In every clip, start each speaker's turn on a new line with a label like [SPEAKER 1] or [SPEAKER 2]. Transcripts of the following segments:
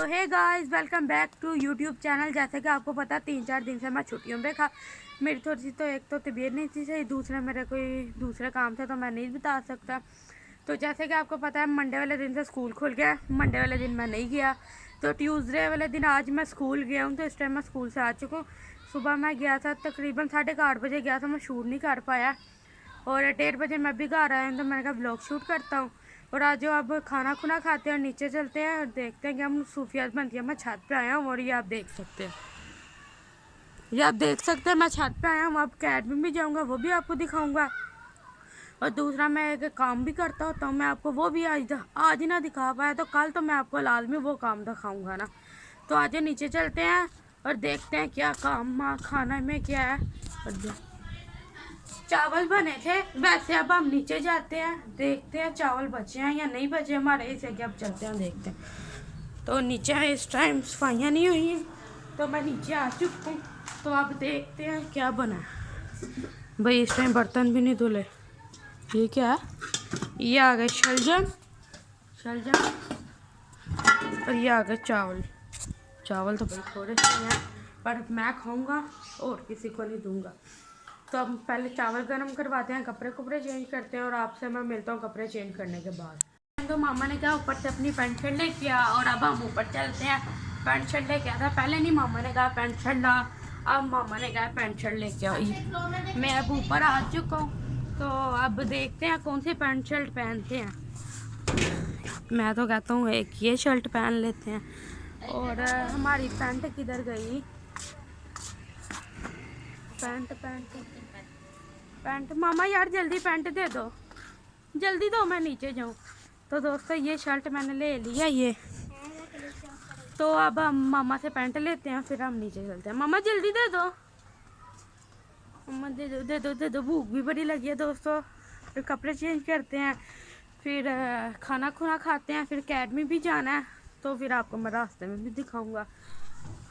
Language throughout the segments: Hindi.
[SPEAKER 1] तो hey guys, welcome back to YouTube channel. जैसे कि आपको पता 3-4 दिन से मैं छुट्टियों पे था। मेरी थोड़ी सी तो एक तो तबीयत नहीं थी सही, दूसरा मेरा कोई दूसरा काम था तो मैं नहीं बता सकता। तो जैसे कि आपको पता है मंडे वाले दिन से स्कूल खुल गया। मंडे वाले दिन मैं नहीं गया, तो ट्यूसडे वाले दिन आज मैं स्कूल गया हूँ। तो इस टाइम मैं स्कूल से आ चुका हूँ। सुबह मैं गया था, तकरीबन 8:30 बजे गया था। मैं शूट नहीं कर पाया और 1:30 बजे मैं भी घर आया हूँ, तो मैंने कहा ब्लॉग शूट करता हूँ। और आज जो अब खाना खुना खाते हैं और नीचे चलते हैं और देखते हैं कि हम सूफियात बनती है। मैं छत पे आया हूँ और ये आप देख सकते हैं, मैं छत पे आया हूँ। अब अकेडमी भी जाऊँगा, वो भी आपको दिखाऊँगा। और दूसरा मैं एक काम भी करता होता हूँ, मैं आपको वो भी आज ही ना दिखा पाया तो कल तो मैं आपको लाजमी वो काम दिखाऊँगा ना। तो आज नीचे चलते हैं और देखते हैं क्या काम खाना में क्या है। और चावल बने थे वैसे। अब हम नीचे जाते हैं, देखते हैं चावल बचे हैं या नहीं बचे हमारे, इसे कि अब चलते हैं देखते हैं। तो नीचे इस टाइम सफाइयाँ नहीं हुई, तो मैं नीचे आ चुकी हूँ। तो अब देखते हैं क्या बना है। भाई इस टाइम बर्तन भी नहीं धुले। ये क्या है? ये आ गए शलजम और ये आ गए चावल। चावल तो भाई थोड़े से हैं, पर मैं खाऊंगा और किसी को नहीं दूंगा। तो अब पहले चावल गर्म करवाते हैं, कपड़े चेंज करते हैं और आपसे मैं मिलता हूँ कपड़े चेंज करने के बाद। तो मामा ने कहा ऊपर से अपनी पैंट शर्ट लेके आ, और अब हम ऊपर चलते हैं। पैंट शर्ट लेके आता पहले नहीं, मामा ने कहा पैंट शर्ट ला, अब मामा ने कहा पैंट शर्ट लेके आओ। मैं अब ऊपर आ चुका हूँ, तो अब देखते हैं कौन सी पैंट शर्ट पहनते हैं। मैं तो कहता हूँ एक ये शर्ट पहन लेते हैं। और हमारी पैंट किधर गई? पैंट मामा यार जल्दी पैंट दे दो, जल्दी दो, मैं नीचे जाऊँ। तो दोस्तों ये शर्ट मैंने ले लिया ये। तो अब हम मामा से पैंट लेते हैं, फिर हम नीचे चलते हैं। मामा जल्दी दे दो, मामा दे दो, भूख भी बड़ी लगी है दोस्तों। फिर कपड़े चेंज करते हैं, फिर खाना खुना खाते हैं, फिर अकेडमी भी जाना है। तो फिर आपको मैं रास्ते में भी दिखाऊंगा।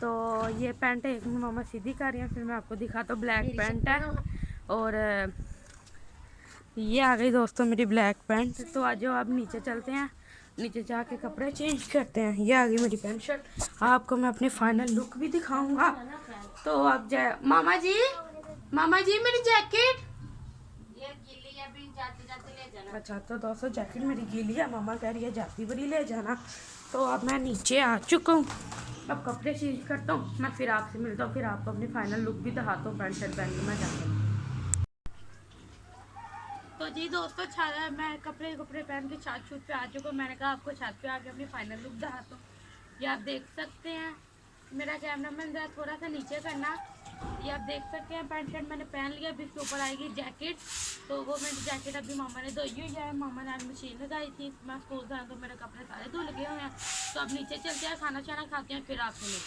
[SPEAKER 1] तो ये पैंट एक मामा सीधी कर रही हैं, फिर मैं आपको दिखाता हूँ। ब्लैक पैंट है और ये आ गई दोस्तों मेरी ब्लैक पैंट। तो आज अब नीचे चलते हैं, नीचे जाके कपड़े चेंज करते हैं। ये आ गई मेरी पैंट शर्ट। आपको मैं अपनी फाइनल लुक भी दिखाऊंगा। तो अब मामा जी मेरी जैकेट ये गीली है, अभी जाते जाते ले जाना। अच्छा तो दोस्तों जैकेट मेरी गीली है, मामा कह रही है जाती बड़ी ले जाना। तो अब मैं नीचे आ चुका हूँ, अब कपड़े चेंज करता हूँ, मैं फिर आपसे मिलता हूँ, फिर आपको अपनी फाइनल लुक भी दिखाता हूँ पैंट शर्ट पहन के मैं जाता हूँ। तो जी दोस्तों मैं कपड़े पहन के छत छूट पे आ चुका हूँ। मैंने कहा आपको छत पे आके अपनी फाइनल लुक दिखाता हूँ। ये आप देख सकते हैं, मेरा कैमरामैन जरा थोड़ा सा नीचे करना। ये आप देख सकते हैं पैंट शर्ट मैंने पहन लिया। अभी इसके ऊपर आएगी जैकेट, तो वो मेरी जैकेट अभी मामा ने धोई हुई है। मामा ने आज मशीन लगाई थी, मैं स्कूल से आया तो मेरे कपड़े सारे धुल गए हुए हैं। तो अब नीचे चलते हैं, खाना शाना खाते हैं, फिर आपसे मिलते हैं।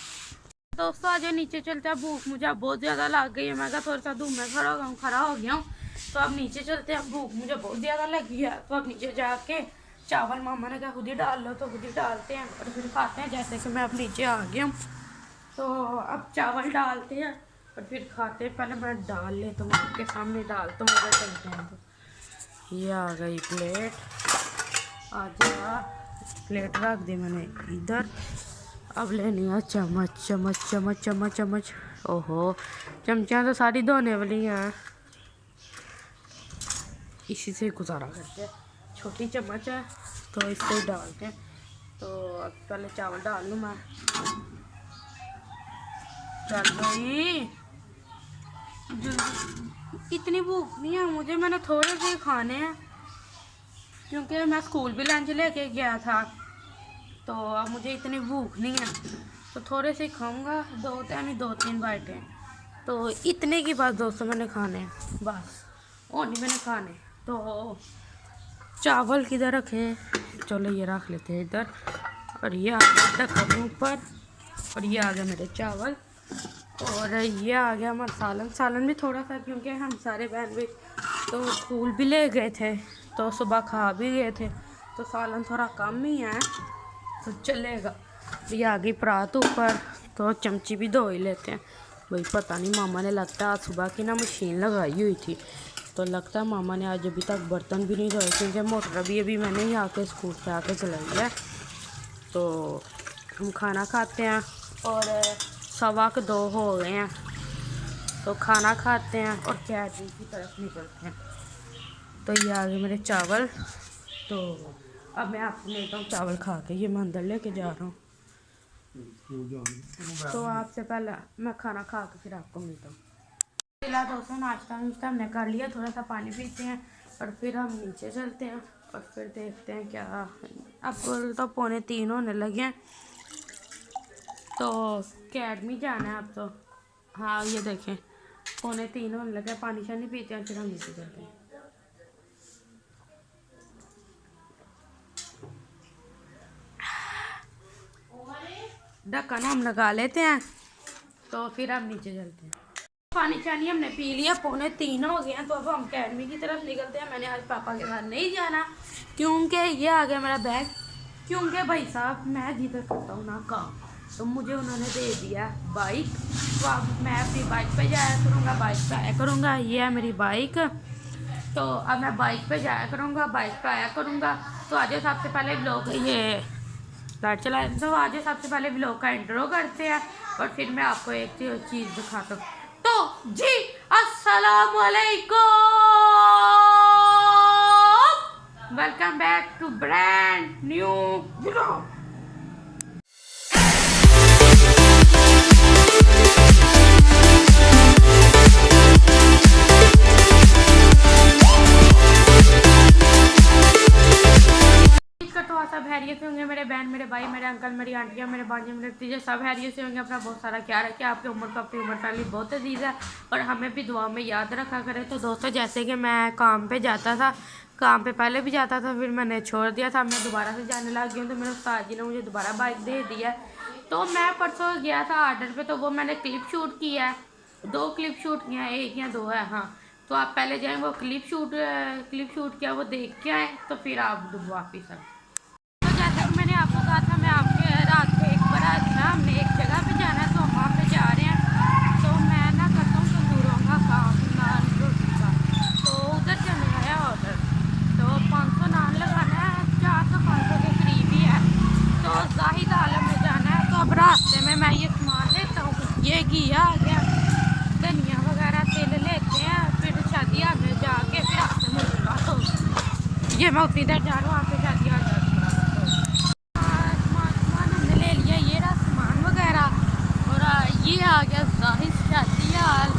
[SPEAKER 1] दोस्तों आज नीचे चलते हैं, भूख मुझे बहुत ज़्यादा लग गई है। मैं कहा थोड़ा सा धूप में खड़ा हो गया हूँ। तो अब नीचे चलते हैं, भूख मुझे बहुत ज़्यादा लगी है। तो अब नीचे जाके चावल मामा ने कहा खुद ही डाल लो, तो खुद ही डालते हैं और फिर खाते हैं। जैसे कि मैं अब नीचे आ गया हूँ, तो अब चावल डालते हैं और फिर खाते हैं। पहले मैं डाल लेता हूँ, आपके सामने डालता हूँ अगर चलते हैं। तो ये आ गई प्लेट, आजा प्लेट रख दी मैंने इधर। अब लेनी है चम्मच। ओहो चमचा तो सारी धोने वाली हैं, इसी से गुजारा करते हैं। छोटी चम्मच है तो इससे डालते हैं। तो अब पहले चावल डाल लूँ मैं। चल भाई इतनी भूख नहीं है मुझे, मैंने थोड़े से खाने हैं क्योंकि मैं स्कूल भी लंच लेके गया था। तो अब मुझे इतनी भूख नहीं है, तो थोड़े से खाऊंगा। 2-3 बाइटें, तो इतने की बात दोस्तों मैंने खाने हैं बस, और नहीं मैंने खाने। तो चावल किधर रखे? चलो ये रख लेते हैं इधर। और ये आ गया ढक्कन ऊपर, और ये आ गया मेरे चावल, और ये आ गया हमारा सालन भी थोड़ा सा, क्योंकि हम सारे बहन भी तो स्कूल भी ले गए थे, तो सुबह खा भी गए थे, तो सालन थोड़ा कम ही है तो चलेगा। ये आ गई परात ऊपर, तो चमची भी धो ही लेते हैं। भाई पता नहीं मामा ने लगता आज सुबह की ना मशीन लगाई हुई थी, तो लगता है मामा ने आज अभी तक बर्तन भी नहीं धोए, क्योंकि मोटर अभी मैंने ही आके स्कूल पे आके चलाई है। तो हम खाना खाते हैं और 1:15 हो गए हैं, तो खाना खाते हैं और कैटरिंग की तरफ निकलते हैं। तो ये आ गए मेरे चावल, तो अब मैं आपको मिलता हूँ चावल खा के। ये मैं अंदर लेके जा रहा हूँ, तो आपसे पहले मैं खाना खा के फिर आपको मिलता हूँ। दोस्तों नाश्ता नुश्ता हमने कर लिया, थोड़ा सा पानी पीते हैं और फिर हम नीचे चलते हैं और फिर देखते हैं क्या। अब तो 2:45 होने लगे हैं, तो अकेडमी जाना है अब तो। हाँ ये देखें 2:45 होने लगे, पानी शानी पीते हैं फिर हम नीचे चलते हैं। ढक्कन हम लगा लेते हैं, तो फिर हम नीचे चलते हैं। पानी शानी हमने पी लिया, 2:45 हो गए हैं, तो अब हम अकेडमी की तरफ निकलते हैं। मैंने आज पापा के साथ नहीं जाना क्योंकि ये आ गया मेरा बैग, क्योंकि भाई साहब मैं जिधर करता हूँ ना काम, तो मुझे उन्होंने दे दिया बाइक, तो अब मैं अपनी बाइक पे जाया करूँगा, बाइक पे आया करूँगा। ये है मेरी बाइक, तो अब मैं बाइक पे जाया करूँगा, बाइक पे आया करूँगा। तो आज सबसे पहले ब्लॉग ये लाइट चलाए, तो आज सबसे पहले ब्लॉग का इंट्रो करते हैं और फिर मैं आपको एक चीज़ दिखाता हूँ। तो जी अस्सलाम वालेकुम, welcome back to brand new blog. सब हैरियत से होंगे मेरे बहन, मेरे भाई, मेरे अंकल, मेरी आंटियाँ, मेरे भांजे, मेरे भतीजे, सब हैरियत से होंगे। अपना बहुत सारा ख्याल रखें। आपकी उम्र को अपनी उम्र फैमिली बहुत अजीज़ है और हमें भी दुआ में याद रखा करें। तो दोस्तों जैसे कि मैं काम पे जाता था, काम पे पहले भी जाता था, फिर मैंने छोड़ दिया था, मैं दोबारा से जाने लग गई हूँ। तो मेरे उस्ताद जी ने मुझे दोबारा बाइक दे दी है। तो मैं परसों गया था आर्डर पर, तो वो मैंने क्लिप शूट किया है, 2 क्लिप शूट किया है, 1 या 2 है। हाँ तो आप पहले जाएँ वो क्लिप शूट किया वो देख के आए, तो फिर आप वापिस आए। मैंने आपको कहा था मैं आपके रात को एक बार था, हमने एक जगह पे जाना है, तो हम वहाँ पे जा रहे हैं। तो मैं ना करता हूँ तंदूरों का काम, नान रोटी का, तो उधर से हमें आया ऑर्डर। तो 500 नान लगाना है, 400-500 के करीब ही है। तो जाहिद आलम में जाना है, तो अब रास्ते में मैं ये सामान लेता हूँ। ये घिया आ गया, धनिया वगैरह तेल लेते हैं, फिर शादिया में जाके फिर आपसे मुलाकात होगी। ये मैं उसी इधर जा रहा हूँ, आपसे शादिया ये आ गया जाहिद शादियाल।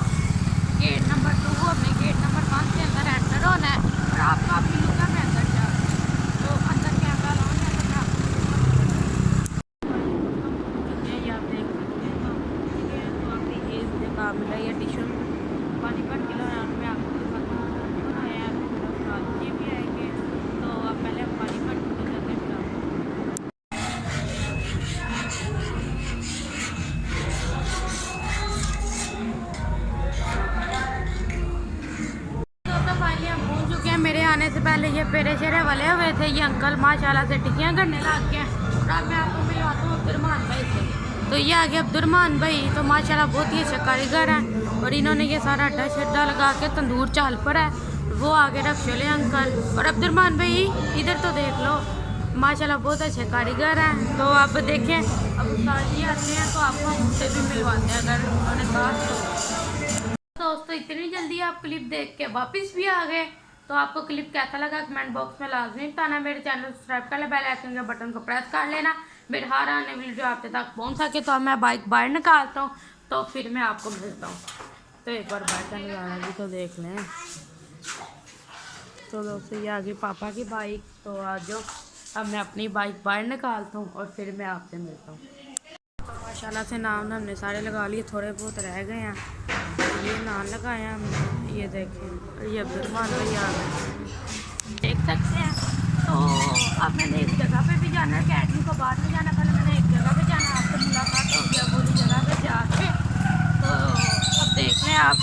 [SPEAKER 1] गेट नंबर 2, हमने गेट नंबर 5 के अंदर एंटर होना है और आपको अपनी लुका में अंदर जा, तो अंदर कैमरा लॉन्च है, तो मैं आपको ये आप देख सकते हैं। तो आपने ये मुझे काम मिला, ये टिश्यू पानी भर के लाया, मैं आपको आया ये भी आएंगे। तो आप पहले हम पानी भर के जाते हैं, फिर मेरे आने से पहले ये पेरे शेरे वाले हुए थे। ये अंकल माशाल्लाह से टिक्कियाँ करने लग गए। और अब मैं आपको मिलवाता हूँ अब्दुररहमान भाई से। तो ये आ गया अब्दुररहमान भाई, तो माशाल्लाह बहुत ही अच्छा कारीगर हैं और इन्होंने ये सारा अड्डा शड्डा लगा के तंदूर चाल पर है। वो आगे रख चले अंकल। और अब्दुररहमान भाई इधर तो देख लो, माशाल्लाह बहुत अच्छे कारीगर हैं। तो आप देखें अब उस्ताद जी आते हैं तो आपको उनसे भी मिलवाते हैं अगर उन्होंने कहा। तो दोस्तों इतनी जल्दी आप क्लिप देख के वापस भी आ गए। तो आपको क्लिप कैसा लगा कमेंट बॉक्स में लाजमी बताना। मेरे चैनल सब्सक्राइब कर ले, बेल आइकन के बटन को प्रेस कर लेना, मेरे हर आने वीडियो आप तक पहुंच सके। तो अब मैं बाइक बाहर निकालता हूं, तो फिर मैं आपको मिलता हूं। तो एक बार बाइक का निकालना भी तो देख लें। तो दोस्तों ये आ गई पापा की बाइक, तो आज अब मैं अपनी बाइक बाहर निकालता हूँ और फिर मैं आपसे मिलता हूँ। माशाल्लाह से नाम हमने सारे लगा लिए, थोड़े बहुत रह गए हैं। ये नान लगाया हमने, ये देखें ये अब्दुररहमान भाई आ गए, देख सकते हैं। तो अब मैंने एक जगह पे भी जाना है, अकेडमी को बाद में जाना, पहले मैंने एक जगह पे जाना, आपसे मुलाकात हो गया पूरी जगह पे जाके। तो अब देख रहे हैं आप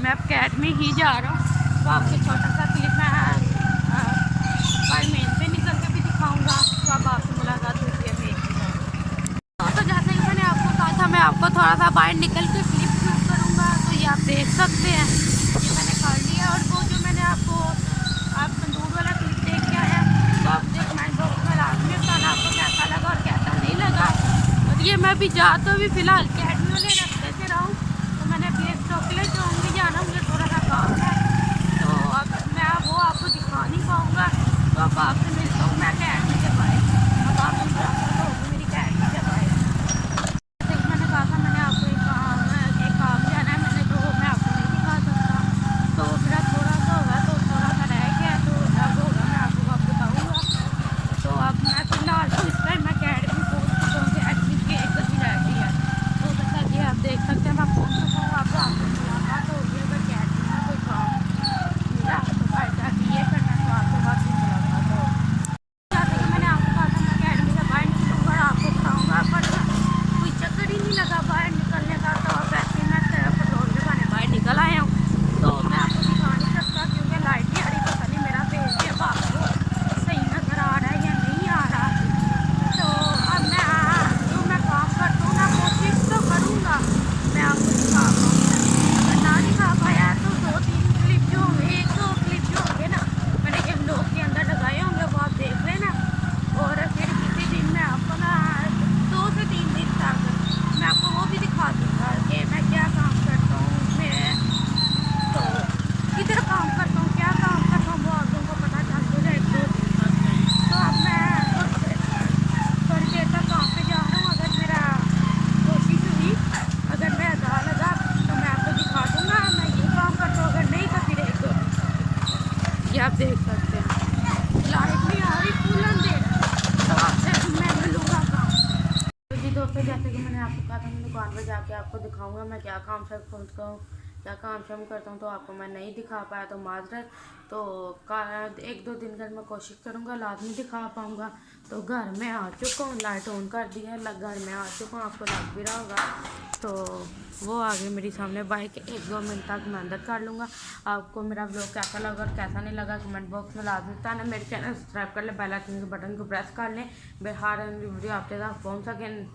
[SPEAKER 1] मैं अकेडमी ही जा रहा हूँ। तो आपको छोटा सा क्लिप मैं मेन पे निकल के भी दिखाऊँगा, तो अब आपसे मुलाकात होती है मेन। तो जैसे ही मैंने आपको कहा था मैं आपको थोड़ा सा बाहर निकल के क्लिप शूट करूँगा, तो ये आप देख सकते हैं ये मैंने कर लिया। और वो जो मैंने आपको आप तंदूर वाला क्लिप देख के आया, तो आप मुझे कमेंट बॉक्स में लाजमी बताना आपको कैसा लगा और कैसा नहीं लगा। ये मैं अभी जा तो अभी फ़िलहाल कैडमी वाले रास्ते से रहा हूँ, तो मैंने अभी एक चॉकलेट जाऊँगी जाना, मुझे थोड़ा सा काम है, तो अब मैं वो आपको दिखा नहीं पाऊँगा, तो अब आपसे मिलता हूँ मैं कैडमी के पास। अब आप मुलाकात होगी मेरी कैडमी के पास। जैसे मैंने कहा था मैंने आपको एक काम जाना है, मैंने जो मैं आपको नहीं दिखा सकता, तो मेरा थोड़ा सा होगा, तो थोड़ा सा रह गया, तो जब होगा मैं आपको अब बताऊँगा। तो अब मैं फ़िलहाल तो इस टाइम मैं कैडमी पहुँच चुका हूँ, कैडमी की एक बजी रह गई है, तो जैसा कि आप देख सकते हैं मैं पहुँच चुका हूँ। आपको आपसे मुलाकात होगी, अगर कैडमी में कोई काम मिला तो भाई जाके ये करना, तो आपके बाद भी मुलाकात हो। जैसे कि मैंने आपको कहा था मैं कैडमी से बाहर निकलूँगा और आपको बताऊँगा, पर कोई चक्कर ही नहीं लगा बाहर निकलने का, तो अब ऐसे ही मैं पेट्रोल के बहाने बाहर निकल आया हूँ, तो मैं आपको दिखा नहीं सकता क्योंकि लाइट नहीं आ रही। पता नहीं मेरा फेस भी अब आपको सही नज़र आ रहा है या नहीं आ रहा। तो अब मैं काम करता हूँ ना, कोशिश तो करूँगा मैं आपको दिखा पाऊँ, अगर ना दिखा पाया तो 2-3 क्लिप जो होंगे, 1-2 क्लिप जो होंगे ना मैंने एक ब्लॉग के अंदर लगाए होंगे, वो आप देख लेना। और फिर किसी दिन मैं आपको ना 2 से 3 दिन तक मैं आपको वो भी दिखा दूँगा कि मैं क्या काम करता हूँ, मैं तो किधर काम करता हूँ, क्या काम करता हूँ, वो आप लोगों को पता चल तो जाए 2 दिन तक। तो अब मैं थोड़ी देर तक काम पे जा रहा हूँ, अगर मेरा कोशिश हुई, अगर मैं अच्छा लगा तो मैं आपको दिखा दूँगा मैं ये काम करता हूँ, अगर नहीं तो फिर 1-2 दिन तक ये आप देख सकते हैं। लाइट नहीं आ रही, फुल अंधेरा है, तो आपसे मैं मिलूँगा काम। तो जी दोस्तों, जैसे कि मैंने आपको कहा था मैं दुकान पर जाके आपको दिखाऊंगा मैं क्या काम से करता हूँ, क्या काम शाम करता हूँ, तो आपको मैं नहीं दिखा पाया तो माजरत। तो 1-2 दिन कर मैं कोशिश करूँगा लाजमी दिखा पाऊँगा। तो घर में आ चुका हूँ, लाइट ऑन कर दी है, घर में आ चुका हूँ, आपको लग भी रहा होगा। तो वो आ गई मेरी सामने बाइक, 1-2 मिनट तक मैं अंदर कर लूँगा। आपको मेरा ब्लॉग कैसा लगा और कैसा नहीं लगा कमेंट बॉक्स में लाजमी बताना। मेरे चैनल सब्सक्राइब कर ले, बेल आइकन के बटन को प्रेस कर लें, हर वीडियो आपके तक पहुँच सकें।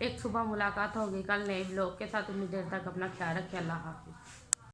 [SPEAKER 1] एक सुबह मुलाकात होगी कल नए ब्लॉग के साथ। उम्मीद देर तक अपना ख्याल रखें। अल्लाह हाफिज़।